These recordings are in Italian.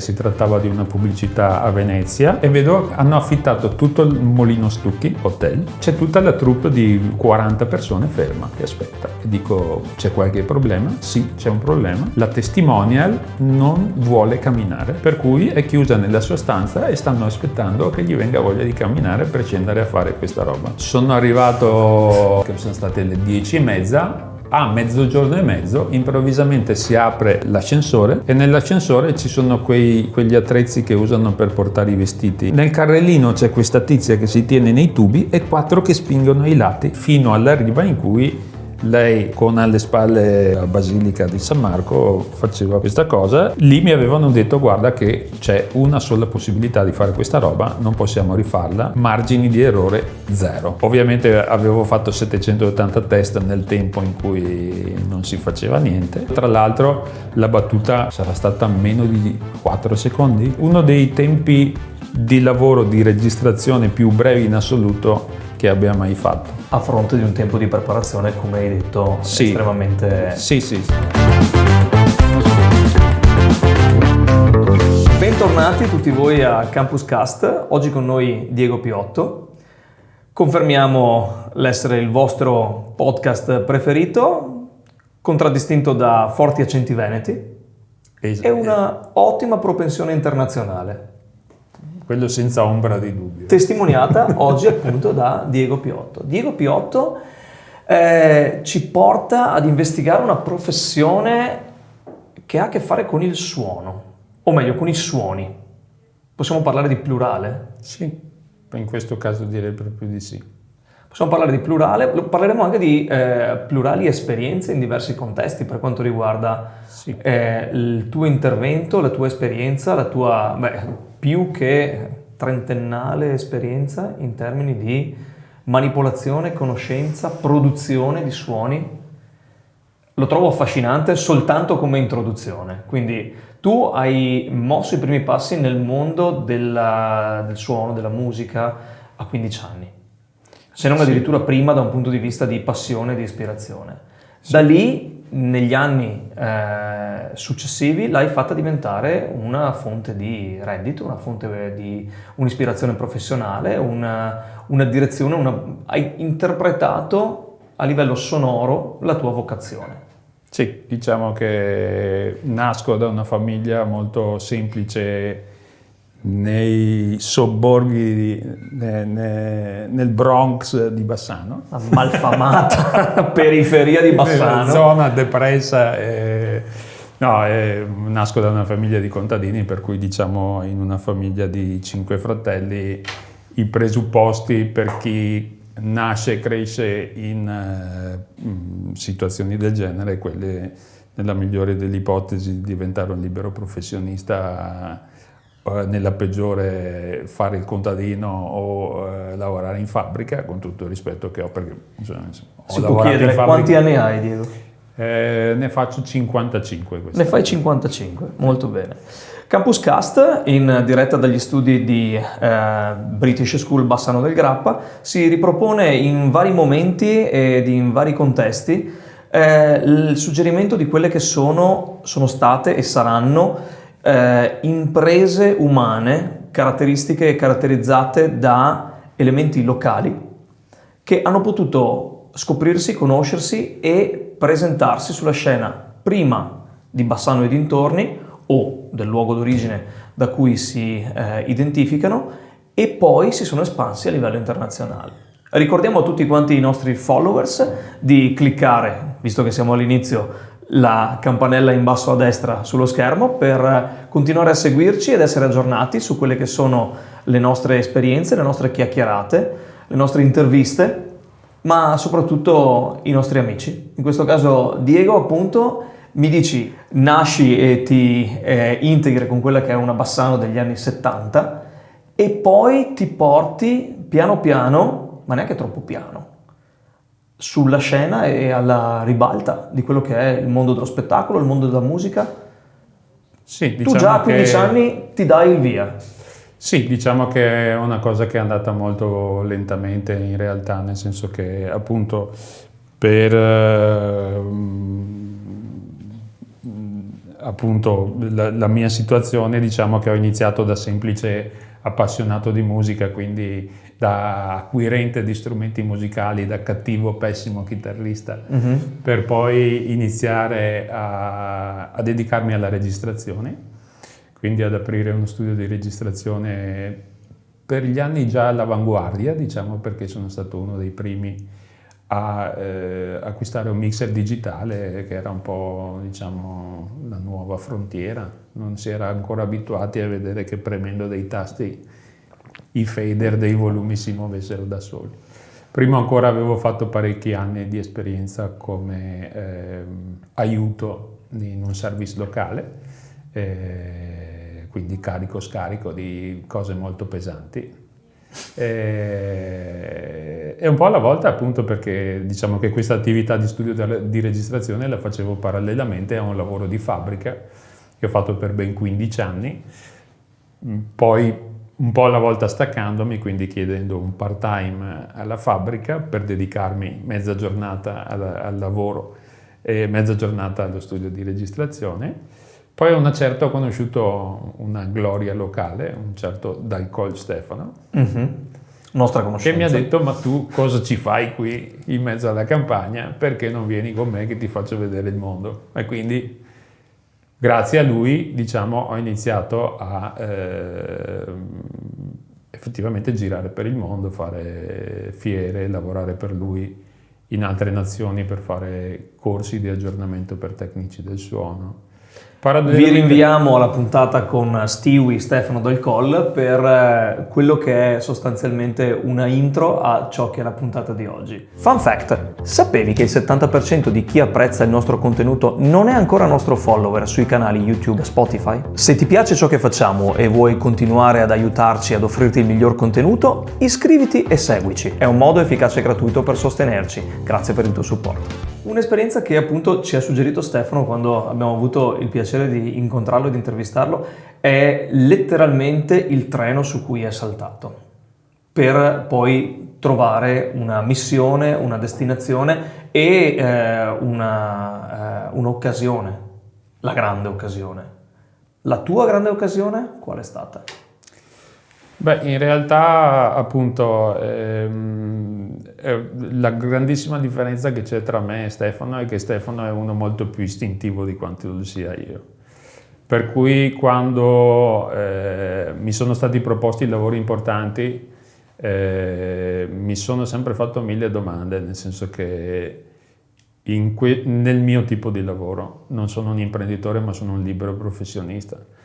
si trattava di una pubblicità a Venezia e vedo hanno affittato tutto il Molino Stucchi Hotel, c'è tutta la troupe di 40 persone ferma che aspetta e dico c'è qualche problema? Sì, c'è un problema, la testimonial non vuole camminare, per cui è chiusa nella sua stanza e stanno aspettando che gli venga voglia di camminare per scendere a fare questa roba. Sono arrivato, che sono state le 10:30, a mezzogiorno e mezzo improvvisamente si apre l'ascensore e nell'ascensore ci sono quegli attrezzi che usano per portare i vestiti. Nel carrellino c'è questa tizia che si tiene nei tubi e 4 che spingono ai lati fino alla riva in cui lei, con alle spalle la Basilica di San Marco, faceva questa cosa. Lì mi avevano detto guarda che c'è una sola possibilità di fare questa roba, non possiamo rifarla, margini di errore 0. Ovviamente avevo fatto 780 test nel tempo in cui non si faceva niente. Tra l'altro la battuta sarà stata meno di 4 secondi, uno dei tempi di lavoro di registrazione più brevi in assoluto che abbia mai fatto. A fronte di un tempo di preparazione, come hai detto, sì, estremamente... Sì. Bentornati tutti voi a Campus Cast, oggi con noi Diego Piotto. Confermiamo l'essere il vostro podcast preferito, contraddistinto da forti accenti veneti e una ottima propensione internazionale. Quello senza ombra di dubbio. Testimoniata oggi appunto da Diego Piotto. Diego Piotto ci porta ad investigare una professione che ha a che fare con il suono, o meglio con i suoni. Possiamo parlare di plurale? Sì, in questo caso direi proprio di sì. Possiamo parlare di plurale, parleremo anche di plurali esperienze in diversi contesti per quanto riguarda il tuo intervento, la tua esperienza, la tua più che trentennale esperienza in termini di manipolazione, conoscenza, produzione di suoni. Lo trovo affascinante soltanto come introduzione. Quindi tu hai mosso i primi passi nel mondo del suono, della musica a 15 anni. Se non addirittura prima da un punto di vista di passione e di ispirazione. Da lì, negli anni successivi, l'hai fatta diventare una fonte di reddito, una fonte di un'ispirazione professionale, una direzione, hai interpretato a livello sonoro la tua vocazione. Sì, diciamo che nasco da una famiglia molto semplice nei sobborghi nel Bronx di Bassano, la malfamata periferia di Bassano, zona depressa. Nasco da una famiglia di contadini, per cui diciamo in una famiglia di 5 fratelli i presupposti per chi nasce e cresce in situazioni del genere, quelle nella migliore delle ipotesi di diventare un libero professionista, nella peggiore fare il contadino o lavorare in fabbrica, con tutto il rispetto che ho, perché si può chiedere quanti anni hai, Diego? Ne faccio 55 Ne fai 55, molto bene. Campus Cast, in diretta dagli studi di British School Bassano del Grappa, si ripropone in vari momenti ed in vari contesti il suggerimento di quelle che sono state e saranno imprese umane, caratteristiche caratterizzate da elementi locali che hanno potuto scoprirsi, conoscersi e presentarsi sulla scena prima di Bassano e dintorni o del luogo d'origine da cui si identificano e poi si sono espansi a livello internazionale. Ricordiamo a tutti quanti i nostri followers di cliccare, visto che siamo all'inizio, la campanella in basso a destra sullo schermo per continuare a seguirci ed essere aggiornati su quelle che sono le nostre esperienze, le nostre chiacchierate, le nostre interviste, ma soprattutto i nostri amici. In questo caso Diego, appunto, mi dici, nasci e ti integri con quella che è una Bassano degli anni 70 e poi ti porti piano piano, ma neanche troppo piano, sulla scena e alla ribalta di quello che è il mondo dello spettacolo, il mondo della musica. Sì, tu già a 15 anni ti dai il via. Sì, diciamo che è una cosa che è andata molto lentamente in realtà, nel senso che appunto per appunto la mia situazione, diciamo che ho iniziato da semplice appassionato di musica, quindi da acquirente di strumenti musicali, da cattivo, pessimo chitarrista, per poi iniziare a dedicarmi alla registrazione, quindi ad aprire uno studio di registrazione per gli anni già all'avanguardia, diciamo, perché sono stato uno dei primi a acquistare un mixer digitale, che era un po', diciamo, la nuova frontiera. Non si era ancora abituati a vedere che premendo dei tasti i fader dei volumi si muovessero da soli. Prima ancora avevo fatto parecchi anni di esperienza come aiuto in un service locale, quindi carico-scarico di cose molto pesanti. E un po' alla volta, appunto, perché diciamo che questa attività di studio di registrazione la facevo parallelamente a un lavoro di fabbrica che ho fatto per ben 15 anni, poi un po' alla volta staccandomi, quindi chiedendo un part-time alla fabbrica per dedicarmi mezza giornata al lavoro e mezza giornata allo studio di registrazione. Poi a una certa ho conosciuto una gloria locale, un certo Dalcol Stefano, nostra conoscenza, che mi ha detto: ma tu cosa ci fai qui in mezzo alla campagna? Perché non vieni con me che ti faccio vedere il mondo? E quindi grazie a lui, diciamo, ho iniziato a effettivamente girare per il mondo, fare fiere, lavorare per lui in altre nazioni per fare corsi di aggiornamento per tecnici del suono. Vi rinviamo alla puntata con Stewie Stefano Dalcol per quello che è sostanzialmente una intro a ciò che è la puntata di oggi. Fun fact: sapevi che il 70% di chi apprezza il nostro contenuto non è ancora nostro follower sui canali YouTube e Spotify? Se ti piace ciò che facciamo e vuoi continuare ad aiutarci ad offrirti il miglior contenuto, iscriviti e seguici. È un modo efficace e gratuito per sostenerci. Grazie per il tuo supporto. Un'esperienza che appunto ci ha suggerito Stefano quando abbiamo avuto il piacere di incontrarlo e di intervistarlo è letteralmente il treno su cui è saltato per poi trovare una missione, una destinazione e un'occasione, la grande occasione. La tua grande occasione qual è stata? Beh, in realtà, appunto, la grandissima differenza che c'è tra me e Stefano è che Stefano è uno molto più istintivo di quanto lo sia io. Per cui quando mi sono stati proposti lavori importanti, mi sono sempre fatto 1000 domande, nel senso che nel mio tipo di lavoro non sono un imprenditore, ma sono un libero professionista.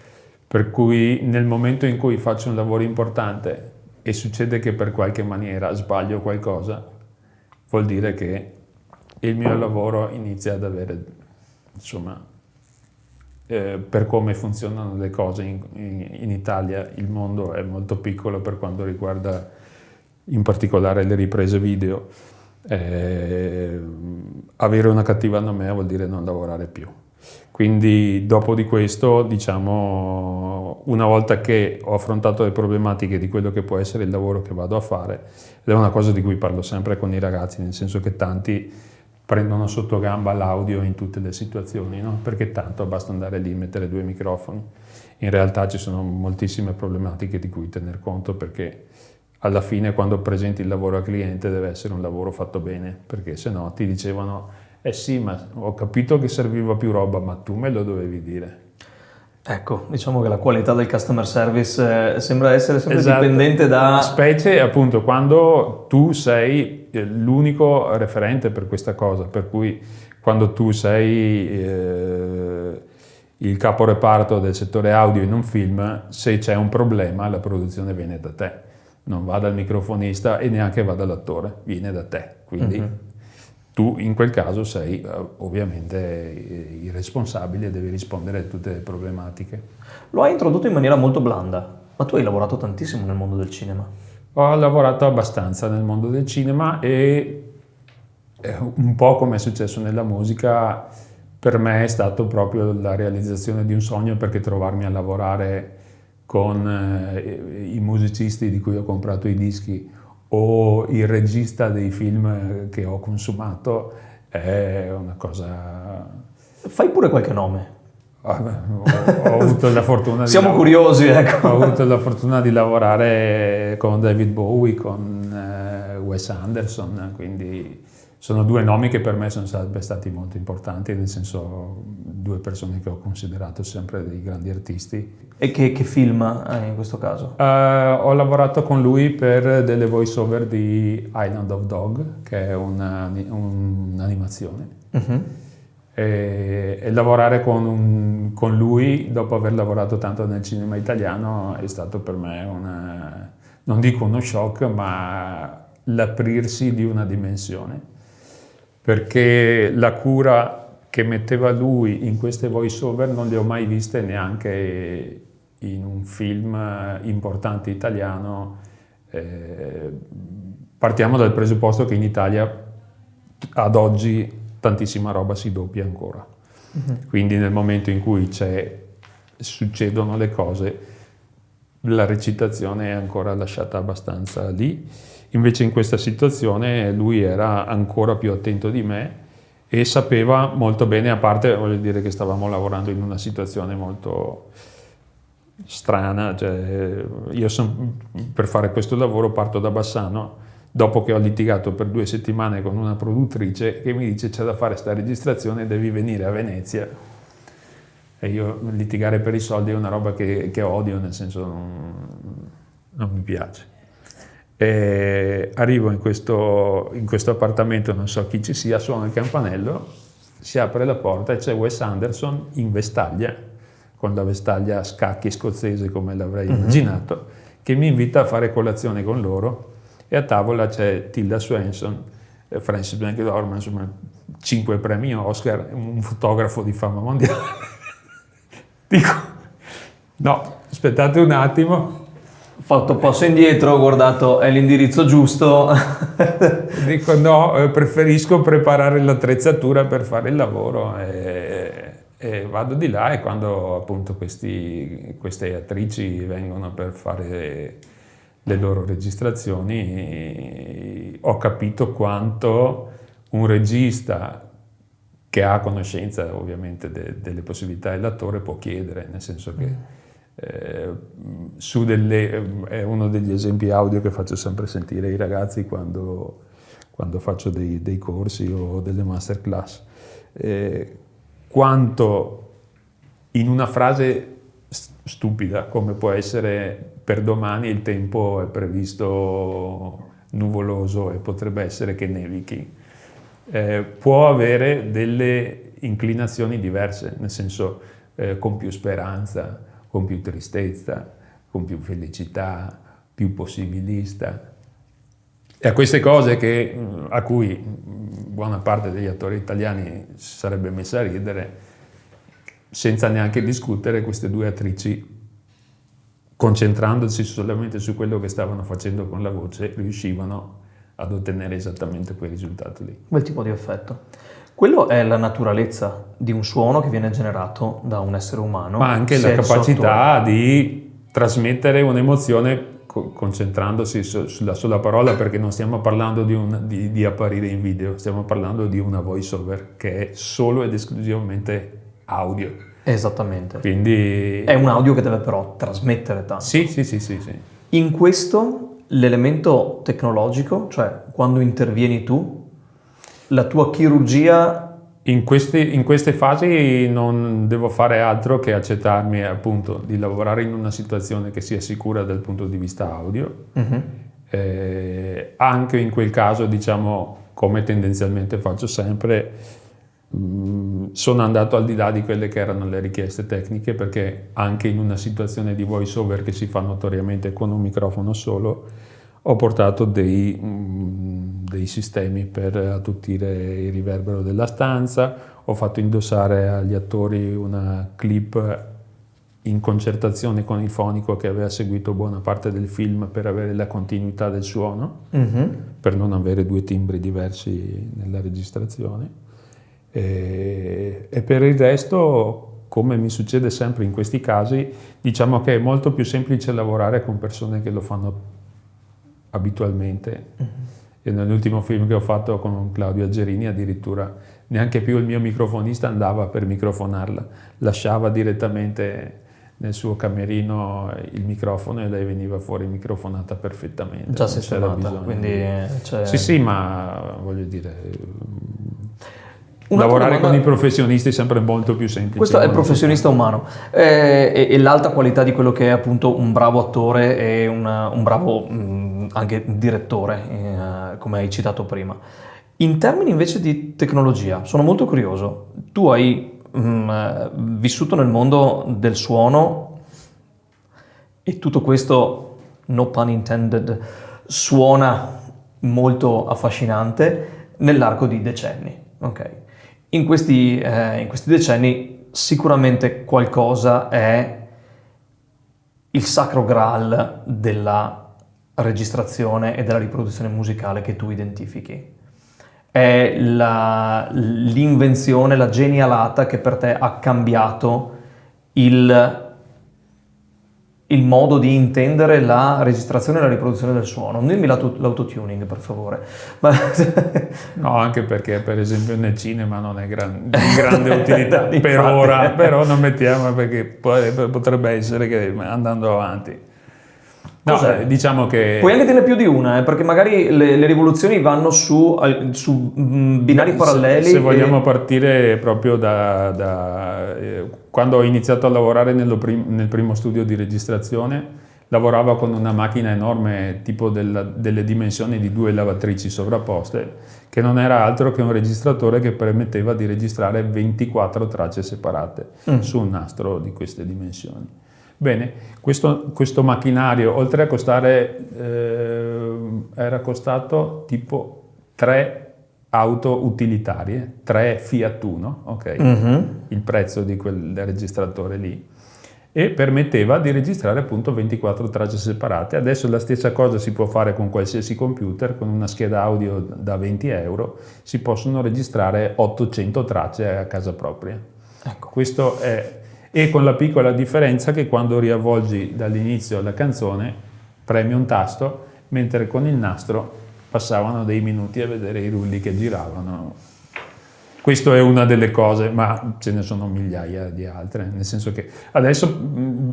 Per cui nel momento in cui faccio un lavoro importante e succede che per qualche maniera sbaglio qualcosa, vuol dire che il mio lavoro inizia ad avere, insomma, per come funzionano le cose in Italia, il mondo è molto piccolo per quanto riguarda in particolare le riprese video. Avere una cattiva nomea vuol dire non lavorare più. Quindi dopo di questo, diciamo, una volta che ho affrontato le problematiche di quello che può essere il lavoro che vado a fare, ed è una cosa di cui parlo sempre con i ragazzi, nel senso che tanti prendono sotto gamba l'audio in tutte le situazioni, no? Perché tanto basta andare lì e mettere 2 microfoni. In realtà ci sono moltissime problematiche di cui tener conto, perché alla fine quando presenti il lavoro al cliente deve essere un lavoro fatto bene, perché se no ti dicevano: eh sì, ma ho capito che serviva più roba, ma tu me lo dovevi dire. Ecco, diciamo che la qualità del customer service sembra essere sempre dipendente da... Specie appunto quando tu sei l'unico referente per questa cosa, per cui quando tu sei il caporeparto del settore audio in un film, se c'è un problema la produzione viene da te, non va dal microfonista e neanche va dall'attore, viene da te, quindi... Tu in quel caso sei ovviamente il responsabile e devi rispondere a tutte le problematiche. Lo hai introdotto in maniera molto blanda, ma tu hai lavorato tantissimo nel mondo del cinema. Ho lavorato abbastanza nel mondo del cinema e un po' come è successo nella musica, per me è stato proprio la realizzazione di un sogno, perché trovarmi a lavorare con i musicisti di cui ho comprato i dischi o il regista dei film che ho consumato è una cosa... Fai pure qualche nome. Ho avuto la fortuna Siamo curiosi, ecco. Ho avuto la fortuna di lavorare con David Bowie, con Wes Anderson, quindi sono due nomi che per me sono sempre stati molto importanti, nel senso due persone che ho considerato sempre dei grandi artisti. E che film in questo caso? Ho lavorato con lui per delle voice over di Island of Dog, che è un'animazione. E lavorare con lui, dopo aver lavorato tanto nel cinema italiano, è stato per me non dico uno shock, ma l'aprirsi di una dimensione, perché la cura che metteva lui in queste voice over non le ho mai viste neanche in un film importante italiano. Partiamo dal presupposto che in Italia ad oggi tantissima roba si doppia ancora. Quindi nel momento in cui succedono le cose, la recitazione è ancora lasciata abbastanza lì. Invece in questa situazione lui era ancora più attento di me e sapeva molto bene, a parte voglio dire che stavamo lavorando in una situazione molto strana, cioè io per fare questo lavoro parto da Bassano, dopo che ho litigato per 2 settimane con una produttrice che mi dice c'è da fare sta registrazione, devi venire a Venezia. E io litigare per i soldi è una roba che odio, nel senso non mi piace. E arrivo in questo appartamento, non so chi ci sia, suono il campanello, si apre la porta e c'è Wes Anderson in vestaglia, con la vestaglia a scacchi scozzese come l'avrei immaginato, che mi invita a fare colazione con loro. E a tavola c'è Tilda Swinton, Francis McDormand, insomma 5 premi Oscar, un fotografo di fama mondiale. Dico, no, aspettate un attimo. Ho fatto un passo indietro, ho guardato, è l'indirizzo giusto. Dico no, preferisco preparare l'attrezzatura per fare il lavoro e vado di là, e quando appunto queste attrici vengono per fare le loro registrazioni, ho capito quanto un regista che ha conoscenza ovviamente delle possibilità dell'attore può chiedere, nel senso che è uno degli esempi audio che faccio sempre sentire ai ragazzi quando faccio dei corsi o delle masterclass, quanto in una frase stupida come può essere per domani il tempo è previsto nuvoloso e potrebbe essere che nevichi, può avere delle inclinazioni diverse, nel senso con più speranza, con più tristezza, con più felicità, più possibilista. E a queste cose a cui buona parte degli attori italiani si sarebbe messa a ridere, senza neanche discutere, queste due attrici, concentrandosi solamente su quello che stavano facendo con la voce, riuscivano ad ottenere esattamente quel risultato lì. Quel tipo di effetto. Quello è la naturalezza di un suono che viene generato da un essere umano. Ma anche la capacità di trasmettere un'emozione concentrandosi sulla sola parola, perché non stiamo parlando di apparire in video, stiamo parlando di una voice over che è solo ed esclusivamente audio. Esattamente. Quindi è un audio che deve però trasmettere tanto. Sì. In questo l'elemento tecnologico, cioè quando intervieni tu, la tua chirurgia... In queste fasi non devo fare altro che accettarmi appunto di lavorare in una situazione che sia sicura dal punto di vista audio. Anche in quel caso, diciamo, come tendenzialmente faccio sempre, sono andato al di là di quelle che erano le richieste tecniche, perché anche in una situazione di voice over che si fa notoriamente con un microfono solo, ho portato dei sistemi per attutire il riverbero della stanza, ho fatto indossare agli attori una clip in concertazione con il fonico che aveva seguito buona parte del film per avere la continuità del suono, per non avere 2 timbri diversi nella registrazione. E per il resto, come mi succede sempre in questi casi, diciamo che è molto più semplice lavorare con persone che lo fanno abitualmente E nell'ultimo film che ho fatto con Claudio Algerini addirittura neanche più il mio microfonista andava per microfonarla, lasciava direttamente nel suo camerino il microfono e lei veniva fuori microfonata perfettamente. Già sistemata, quindi Sì, ma voglio dire, lavorare con i professionisti è sempre molto più semplice. Questo è il professionista umano. E l'alta qualità di quello che è appunto un bravo attore e un bravo anche direttore, come hai citato prima. In termini invece di tecnologia, sono molto curioso. Tu hai vissuto nel mondo del suono e tutto questo, no pun intended, suona molto affascinante nell'arco di decenni. Ok. In questi decenni sicuramente qualcosa è il sacro graal della registrazione e della riproduzione musicale che tu identifichi. È l'invenzione, la genialata che per te ha cambiato il modo di intendere la registrazione e la riproduzione del suono. Non dimmi l'autotuning, per favore. No, anche perché per esempio nel cinema non è di grande utilità per ora, però non mettiamo perché potrebbe essere che andando avanti. No, diciamo che... Puoi anche tenere più di una, perché magari le rivoluzioni vanno su binari paralleli. Se vogliamo partire proprio quando ho iniziato a lavorare nel primo studio di registrazione, lavorava con una macchina enorme, tipo delle dimensioni di 2 lavatrici sovrapposte, che non era altro che un registratore che permetteva di registrare 24 tracce separate su un nastro di queste dimensioni. Bene, questo macchinario, oltre a costare, era costato tipo 3 auto utilitarie, 3 Fiat Uno, ok? Il prezzo di quel registratore lì. E permetteva di registrare appunto 24 tracce separate. Adesso la stessa cosa si può fare con qualsiasi computer, con una scheda audio da 20 euro, si possono registrare 800 tracce a casa propria. Ecco. Questo è... E con la piccola differenza che quando riavvolgi dall'inizio la canzone premi un tasto, mentre con il nastro passavano dei minuti a vedere i rulli che giravano. Questo è una delle cose, ma ce ne sono migliaia di altre, nel senso che adesso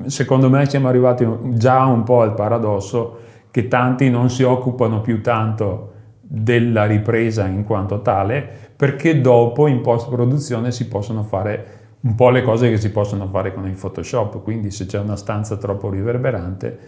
secondo me siamo arrivati già un po' al paradosso che tanti non si occupano più tanto della ripresa in quanto tale, perché dopo in post-produzione si possono fare un po' le cose che si possono fare con il Photoshop, quindi se c'è una stanza troppo riverberante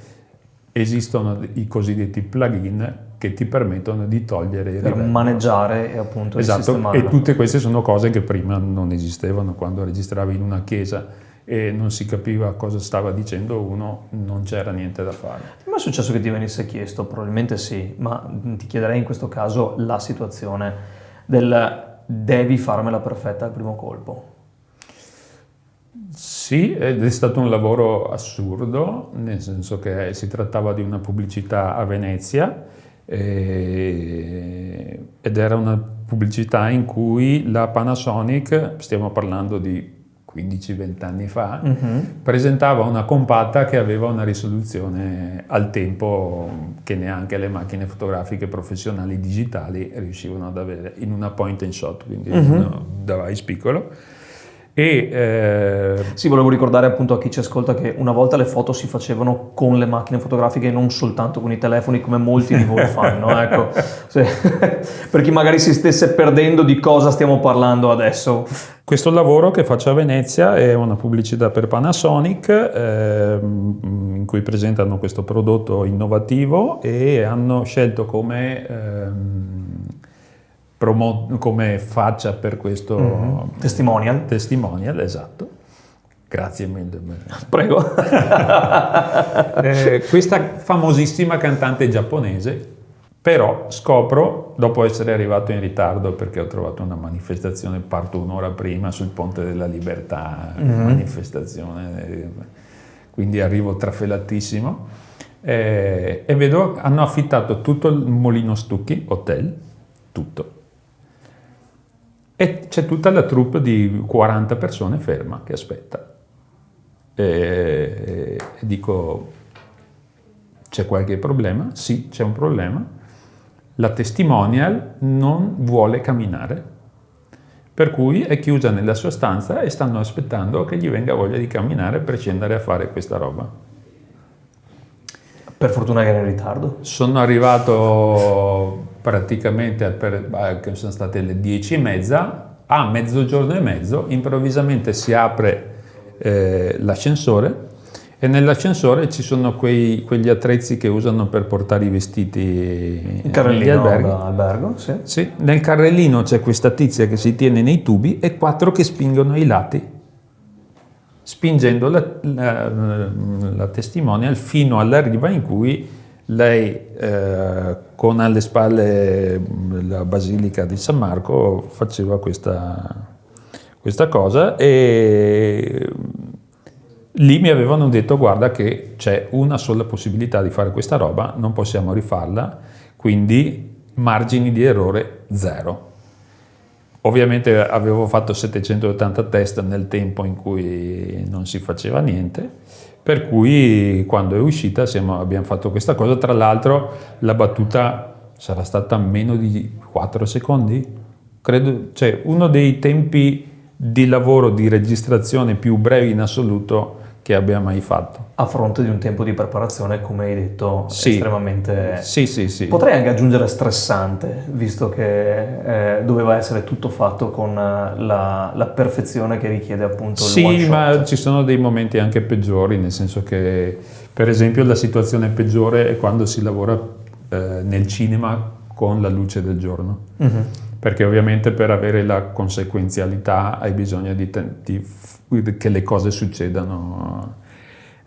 esistono i cosiddetti plugin che ti permettono di togliere il per riverbero. Maneggiare e appunto esatto, e tutte queste sono cose che prima non esistevano. Quando registravi in una chiesa e non si capiva cosa stava dicendo uno, non c'era niente da fare. Ma è successo che ti venisse chiesto? Probabilmente sì, ma ti chiederei in questo caso la situazione del devi farmela perfetta al primo colpo. Sì, ed è stato un lavoro assurdo, nel senso che si trattava di una pubblicità a Venezia ed era una pubblicità in cui la Panasonic, stiamo parlando di 15-20 anni fa, presentava una compatta che aveva una risoluzione al tempo che neanche le macchine fotografiche professionali digitali riuscivano ad avere in una point and shot, quindi un device piccolo. Sì, volevo ricordare appunto a chi ci ascolta che una volta le foto si facevano con le macchine fotografiche e non soltanto con i telefoni come molti di voi fanno, ecco. Sì. Per chi magari si stesse perdendo di cosa stiamo parlando adesso. Questo lavoro che faccio a Venezia è una pubblicità per Panasonic in cui presentano questo prodotto innovativo e hanno scelto come faccia per questo testimonial, esatto. Grazie mille. Prego. Questa famosissima cantante giapponese, però scopro, dopo essere arrivato in ritardo perché ho trovato una manifestazione, parto un'ora prima sul Ponte della Libertà, manifestazione, quindi arrivo trafelatissimo e vedo hanno affittato tutto il Molino Stucchi Hotel, tutto. E c'è tutta la troupe di 40 persone ferma che aspetta. E dico, c'è qualche problema? Sì, c'è un problema. La testimonial non vuole camminare, per cui è chiusa nella sua stanza e stanno aspettando che gli venga voglia di camminare per scendere a fare questa roba. Per fortuna che era in ritardo. Sono arrivato praticamente, che sono state le 10:30, a mezzogiorno e mezzo, improvvisamente si apre l'ascensore e nell'ascensore ci sono quegli attrezzi che usano per portare i vestiti Il carrellino negli alberghi. da albergo, sì. Sì, nel carrellino c'è questa tizia che si tiene nei tubi e 4 che spingono ai lati, spingendo la testimonial fino alla riva in cui lei, con alle spalle la Basilica di San Marco, faceva questa cosa, e lì mi avevano detto: guarda che c'è una sola possibilità di fare questa roba, non possiamo rifarla, quindi margini di errore 0. Ovviamente avevo fatto 780 test nel tempo in cui non si faceva niente, per cui quando è uscita abbiamo fatto questa cosa. Tra l'altro la battuta sarà stata meno di 4 secondi, credo, cioè uno dei tempi di lavoro di registrazione più brevi in assoluto che abbia mai fatto. A fronte di un tempo di preparazione, come hai detto, Sì. estremamente... Sì. Potrei anche aggiungere stressante, visto che doveva essere tutto fatto con la perfezione che richiede appunto il one Sì, shot. ma ci sono dei momenti anche peggiori, nel senso che, per esempio, la situazione peggiore è quando si lavora nel cinema con la luce del giorno. Mhm. Perché ovviamente per avere la conseguenzialità hai bisogno che le cose succedano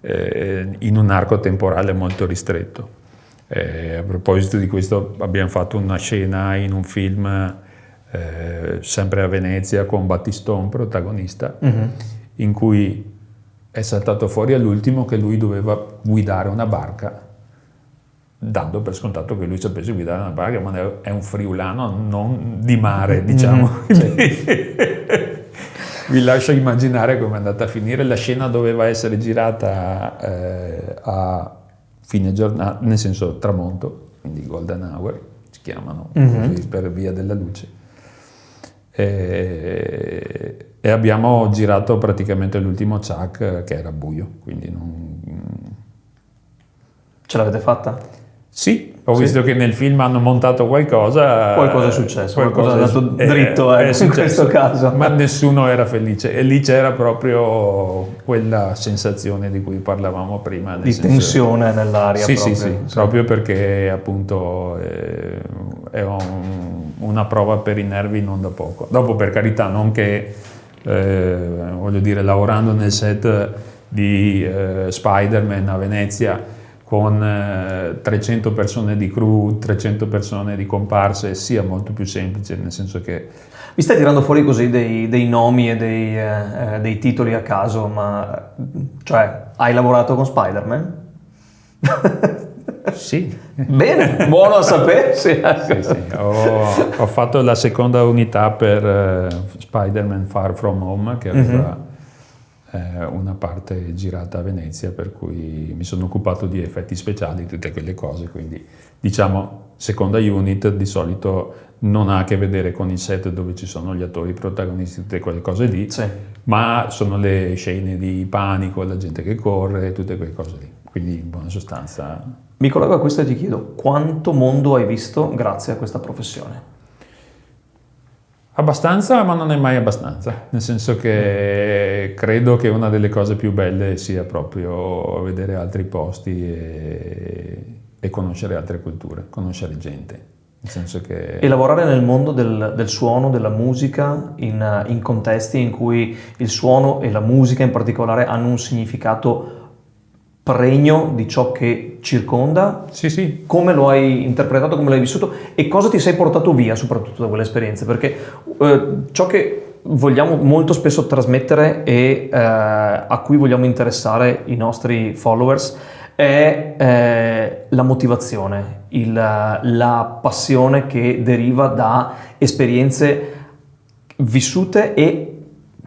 in un arco temporale molto ristretto. A proposito di questo, abbiamo fatto una scena in un film sempre a Venezia con Battistone protagonista, in cui è saltato fuori all'ultimo che lui doveva guidare una barca, dando per scontato che lui sapesse guidare una barca, ma è un friulano non di mare, diciamo. Vi lascio immaginare come è andata a finire. La scena doveva essere girata a fine giornata, nel senso tramonto, quindi golden hour, si chiamano così per via della luce. E abbiamo girato praticamente l'ultimo chuck che era buio, quindi non... Ce l'avete fatta? Sì, ho visto che nel film hanno montato qualcosa. Qualcosa è successo, qualcosa è andato dritto in questo caso. Ma nessuno era felice e lì c'era proprio quella sensazione di cui parlavamo prima. Di tensione nell'aria. Sì, proprio perché appunto è una prova per i nervi non da poco. Dopo, per carità, non che, voglio dire, lavorando nel set di Spider-Man a Venezia, con 300 persone di crew, 300 persone di comparse, sia molto più semplice, nel senso che... Mi stai tirando fuori così dei nomi e dei titoli a caso, ma cioè hai lavorato con Spider-Man? Sì. Bene, buono a sapersi. Sì. Ho fatto la seconda unità per Spider-Man Far From Home, che aveva una parte girata a Venezia, per cui mi sono occupato di effetti speciali, tutte quelle cose, quindi diciamo seconda unit di solito non ha a che vedere con il set dove ci sono gli attori protagonisti, tutte quelle cose lì, sì, ma sono le scene di panico, la gente che corre, tutte quelle cose lì, quindi in buona sostanza... Mi collego a questo e ti chiedo, quanto mondo hai visto grazie a questa professione? Abbastanza, ma non è mai abbastanza, nel senso che credo che una delle cose più belle sia proprio vedere altri posti e conoscere altre culture, conoscere gente, nel senso che... E lavorare nel mondo del suono, della musica, in contesti in cui il suono e la musica in particolare hanno un significato pregno di ciò che circonda. Sì. Come lo hai interpretato, come l'hai vissuto e cosa ti sei portato via soprattutto da quelle esperienze, perché ciò che vogliamo molto spesso trasmettere e a cui vogliamo interessare i nostri followers è la motivazione, la passione che deriva da esperienze vissute e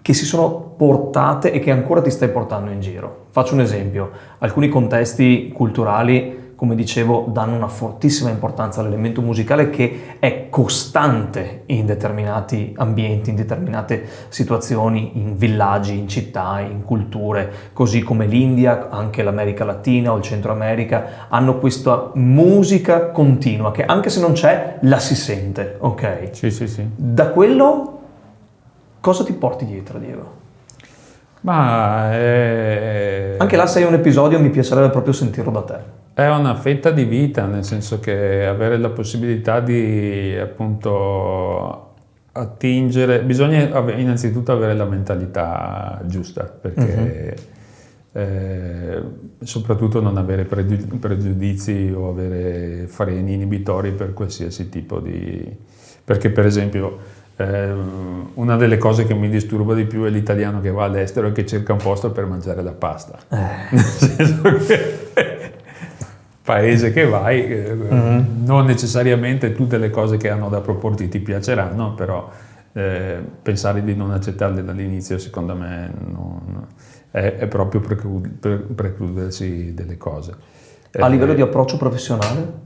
che si sono portate e che ancora ti stai portando in giro. Faccio un esempio: alcuni contesti culturali come dicevo, danno una fortissima importanza all'elemento musicale che è costante in determinati ambienti, in determinate situazioni, in villaggi, in città, in culture, così come l'India, anche l'America Latina o il Centro America hanno questa musica continua che anche se non c'è la si sente, ok? Sì. Da quello cosa ti porti dietro, Diego? Ma Anche là sei un episodio, mi piacerebbe proprio sentirlo da te. è una fetta di vita, nel senso che avere la possibilità di appunto attingere, bisogna innanzitutto avere la mentalità giusta, perché soprattutto non avere pregiudizi o avere freni inibitori per qualsiasi tipo di... Perché per esempio una delle cose che mi disturba di più è l'italiano che va all'estero e che cerca un posto per mangiare la pasta. Nel senso che paese che vai, non necessariamente tutte le cose che hanno da proporti ti piaceranno, però pensare di non accettarle dall'inizio secondo me è proprio precludersi delle cose. A livello di approccio professionale?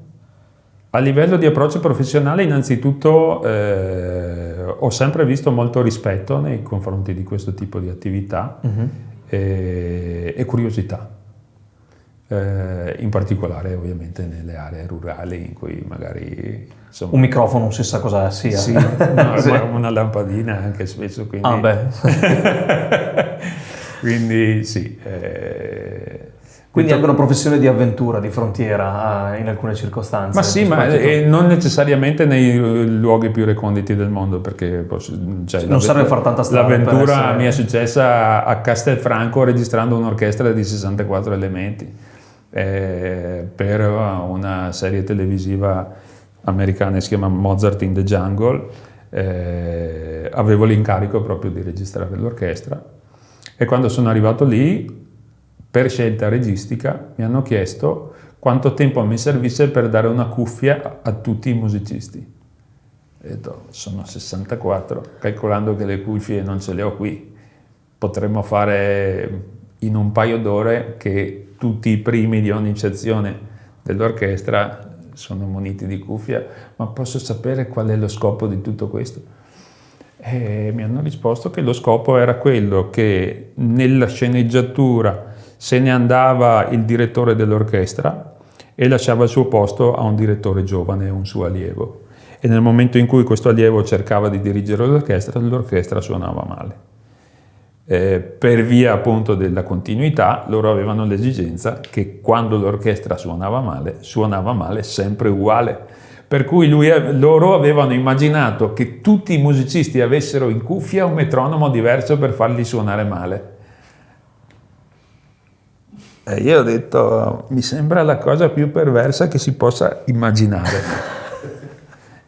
A livello di approccio professionale, innanzitutto ho sempre visto molto rispetto nei confronti di questo tipo di attività e curiosità, in particolare ovviamente nelle aree rurali in cui magari... Insomma, un microfono non si sa cosa sia. Sì, no, sì. Una lampadina anche spesso, quindi... Ah beh. Quindi sì. Quindi anche una professione di avventura, di frontiera in alcune circostanze. Ma sì, ma non necessariamente nei luoghi più reconditi del mondo, perché non serve fare tanta strada. L'avventura mi è successa a Castelfranco registrando un'orchestra di 64 elementi per una serie televisiva americana che si chiama Mozart in the Jungle. Avevo l'incarico proprio di registrare l'orchestra e quando sono arrivato lì, per scelta registica, mi hanno chiesto quanto tempo mi servisse per dare una cuffia a tutti i musicisti. Ho detto, sono 64, calcolando che le cuffie non ce le ho qui, potremmo fare in un paio d'ore che tutti i primi di ogni sezione dell'orchestra sono muniti di cuffia, ma posso sapere qual è lo scopo di tutto questo? E mi hanno risposto che lo scopo era quello che nella sceneggiatura se ne andava il direttore dell'orchestra e lasciava il suo posto a un direttore giovane, un suo allievo. E nel momento in cui questo allievo cercava di dirigere l'orchestra suonava male. Per via appunto della continuità, loro avevano l'esigenza che quando l'orchestra suonava male sempre uguale. Per cui loro avevano immaginato che tutti i musicisti avessero in cuffia un metronomo diverso per farli suonare male. E io ho detto, mi sembra la cosa più perversa che si possa immaginare.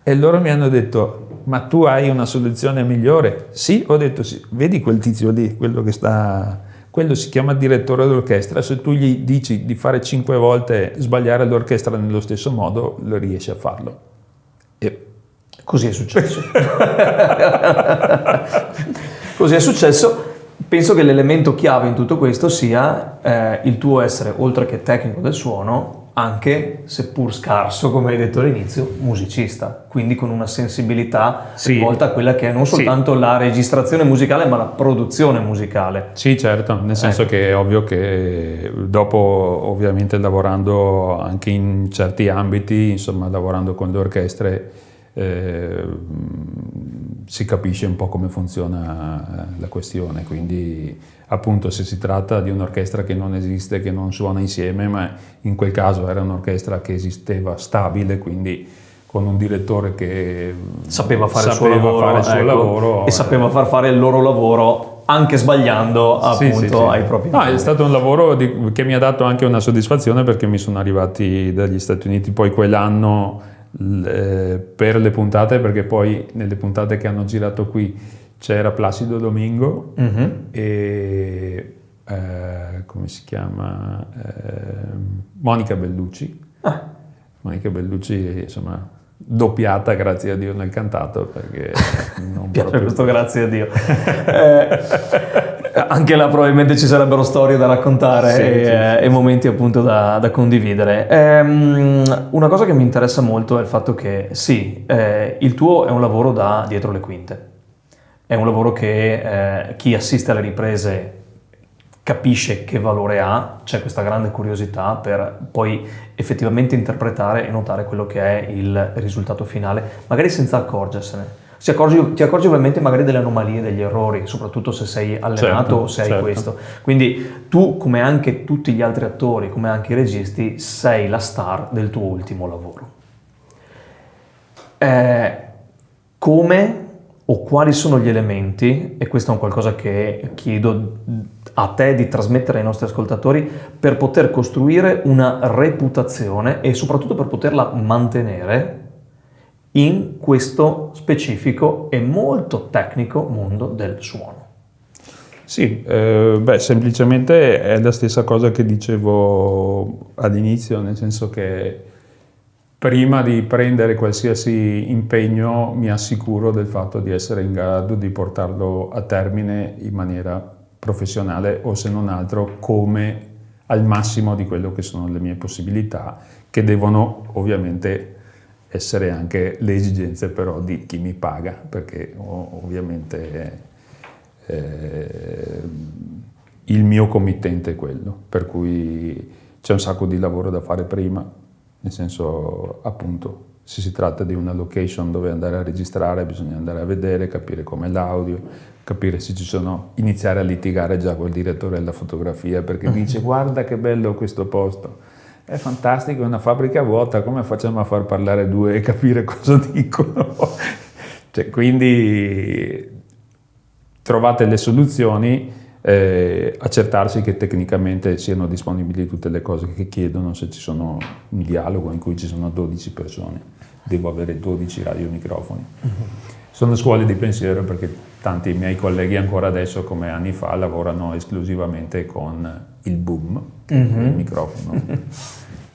E loro mi hanno detto, ma tu hai una soluzione migliore? Sì, ho detto sì. Vedi quel tizio lì, quello si chiama direttore d'orchestra, se tu gli dici di fare 5 volte sbagliare l'orchestra nello stesso modo, lo riesci a farlo. E così è successo. Così è successo. Penso che l'elemento chiave in tutto questo sia il tuo essere, oltre che tecnico del suono, anche, seppur scarso, come hai detto all'inizio, musicista, quindi con una sensibilità rivolta a quella che è non soltanto la registrazione musicale, ma la produzione musicale. Sì, certo, nel senso che è ovvio che dopo, ovviamente lavorando anche in certi ambiti, insomma, lavorando con le orchestre, si capisce un po' come funziona la questione, quindi appunto se si tratta di un'orchestra che non esiste, che non suona insieme, ma in quel caso era un'orchestra che esisteva stabile, quindi con un direttore che sapeva fare il suo lavoro e sapeva far fare il loro lavoro anche sbagliando appunto ai propri è stato un lavoro che mi ha dato anche una soddisfazione, perché mi sono arrivati dagli Stati Uniti poi quell'anno per le puntate, perché poi nelle puntate che hanno girato qui c'era Placido Domingo e come si chiama? Monica Bellucci. Monica Bellucci, insomma, doppiata, grazie a Dio, nel cantato, perché non piace proprio... questo grazie a Dio. Anche là probabilmente ci sarebbero storie da raccontare e momenti appunto da condividere. Una cosa che mi interessa molto è il fatto che sì, il tuo è un lavoro da dietro le quinte, è un lavoro che chi assiste alle riprese capisce che valore ha, c'è questa grande curiosità per poi effettivamente interpretare e notare quello che è il risultato finale, magari senza accorgersene. Ti accorgi ovviamente magari delle anomalie, degli errori, soprattutto se sei allenato o se hai questo. Quindi tu, come anche tutti gli altri attori, come anche i registi, sei la star del tuo ultimo lavoro. Come o quali sono gli elementi, e questo è un qualcosa che chiedo a te di trasmettere ai nostri ascoltatori, per poter costruire una reputazione e soprattutto per poterla mantenere in questo specifico e molto tecnico mondo del suono? Sì, semplicemente è la stessa cosa che dicevo all'inizio, nel senso che prima di prendere qualsiasi impegno mi assicuro del fatto di essere in grado di portarlo a termine in maniera professionale o, se non altro, come al massimo di quello che sono le mie possibilità, che devono ovviamente essere anche le esigenze però di chi mi paga, perché ovviamente il mio committente è quello, per cui c'è un sacco di lavoro da fare prima, nel senso, appunto, se si tratta di una location dove andare a registrare bisogna andare a vedere, capire com'è l'audio, capire se ci sono, iniziare a litigare già col direttore della fotografia perché dice guarda che bello questo posto. È fantastico, è una fabbrica vuota, come facciamo a far parlare due e capire cosa dicono? Cioè, quindi trovate le soluzioni, accertarsi che tecnicamente siano disponibili tutte le cose che chiedono, se ci sono un dialogo in cui ci sono 12 persone, devo avere 12 radiomicrofoni. Sono scuole di pensiero perché tanti miei colleghi ancora adesso, come anni fa, lavorano esclusivamente con il boom, che è il microfono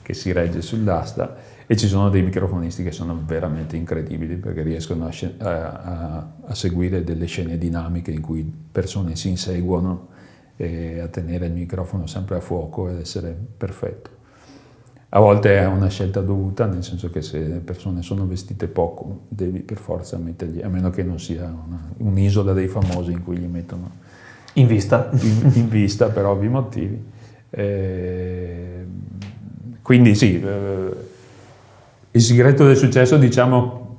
che si regge sull'asta, e ci sono dei microfonisti che sono veramente incredibili perché riescono a seguire delle scene dinamiche in cui persone si inseguono e a tenere il microfono sempre a fuoco ed essere perfetto. A volte è una scelta dovuta, nel senso che se le persone sono vestite poco devi per forza mettergli, a meno che non sia un'isola dei famosi in cui li mettono in vista, in vista per ovvi motivi. Quindi sì, il segreto del successo, diciamo,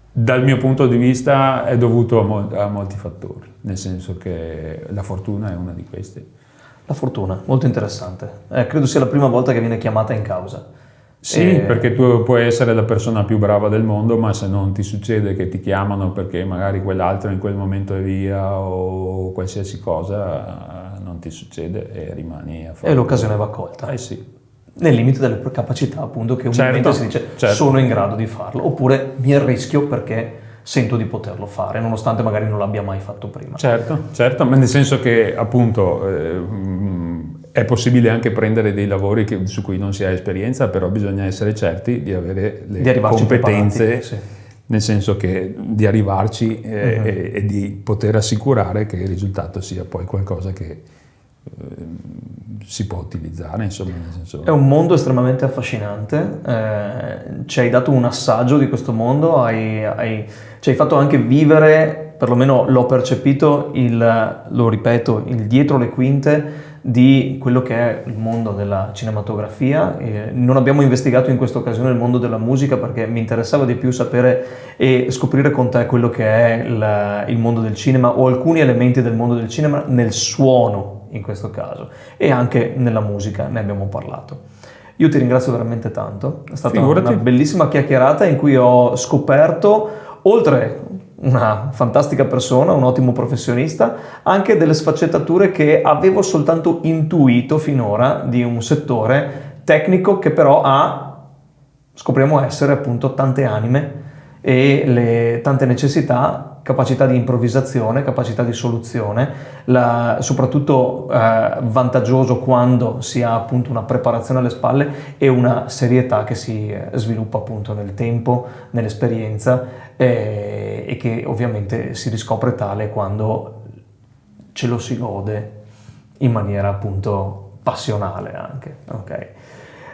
dal mio punto di vista è dovuto a molti fattori, nel senso che la fortuna è una di questi. La fortuna, molto interessante. Credo sia la prima volta che viene chiamata in causa. Sì, perché tu puoi essere la persona più brava del mondo, ma se non ti succede che ti chiamano perché magari quell'altro in quel momento è via o qualsiasi cosa, non ti succede e rimani a fare. E l'occasione va colta. Sì. Nel limite delle capacità, appunto, che ovviamente si dice sono in grado di farlo, oppure mi arrischio perché sento di poterlo fare, nonostante magari non l'abbia mai fatto prima. Certo, ma nel senso che appunto è possibile anche prendere dei lavori su cui non si ha esperienza, però bisogna essere certi di avere le competenze, sì. Nel senso che di arrivarci e di poter assicurare che il risultato sia poi qualcosa che si può utilizzare, insomma, nel senso... È un mondo estremamente affascinante, ci hai dato un assaggio di questo mondo, ci hai fatto anche vivere, perlomeno l'ho percepito, lo ripeto, il dietro le quinte di quello che è il mondo della cinematografia. Non abbiamo investigato in questa occasione il mondo della musica perché mi interessava di più sapere e scoprire con te quello che è il mondo del cinema o alcuni elementi del mondo del cinema nel suono, in questo caso, e anche nella musica, ne abbiamo parlato. Io ti ringrazio veramente tanto, è stata una bellissima chiacchierata in cui ho scoperto, oltre una fantastica persona, un ottimo professionista, anche delle sfaccettature che avevo soltanto intuito finora di un settore tecnico che però ha, scopriamo essere appunto tante anime e tante necessità, capacità di improvvisazione, capacità di soluzione, soprattutto vantaggioso quando si ha appunto una preparazione alle spalle e una serietà che si sviluppa appunto nel tempo, nell'esperienza e che ovviamente si riscopre tale quando ce lo si gode in maniera appunto passionale anche. Ok.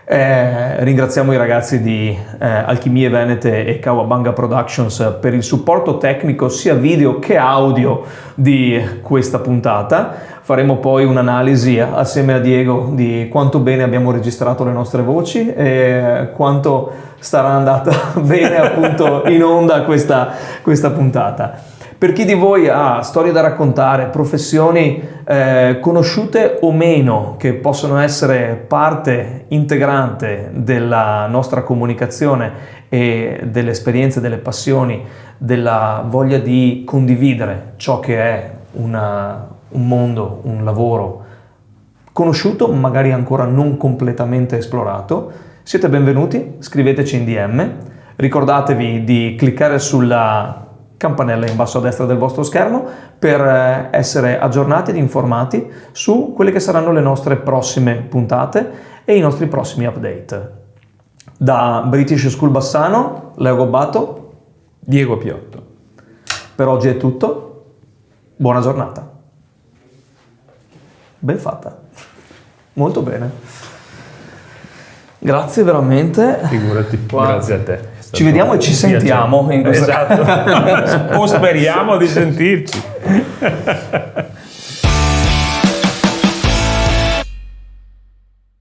Ringraziamo i ragazzi di Alchimie Venete e Kawabanga Productions per il supporto tecnico sia video che audio di questa puntata. Faremo poi un'analisi assieme a Diego di quanto bene abbiamo registrato le nostre voci e quanto sarà andata bene appunto in onda questa puntata. Per chi di voi ha storie da raccontare, professioni conosciute o meno, che possono essere parte integrante della nostra comunicazione e delle esperienze, delle passioni, della voglia di condividere ciò che è un mondo, un lavoro conosciuto, magari ancora non completamente esplorato, siete benvenuti, scriveteci in DM, ricordatevi di cliccare sulla campanella in basso a destra del vostro schermo per essere aggiornati ed informati su quelle che saranno le nostre prossime puntate e i nostri prossimi update. Da British School Bassano, Leo Gobbato, Diego Piotto. Per oggi è tutto, buona giornata. Ben fatta, molto bene. Grazie veramente. Figurati, grazie a te. Ci vediamo e ci sentiamo in questa... Esatto. O speriamo di sentirci.